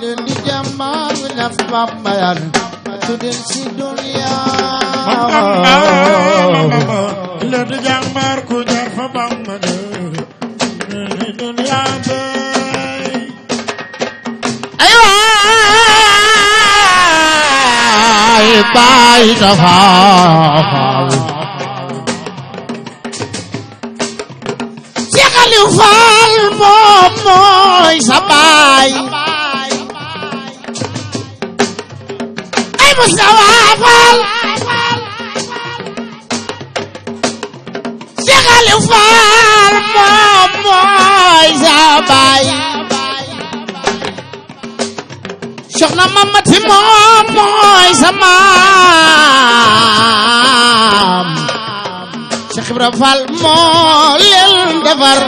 leen di jàmmal na bambayan tudel si dunya leen di jàmmal ku jar fa bamba de dunya ay waay baay tafaaw Aliou Fall moom mooy sa baay ay Moustapha Fall Cheikh Aliou Fall moom mooy sa baay Soxna Mamati moom mooy sa maam Cheikh Ibra Fall moo leen defar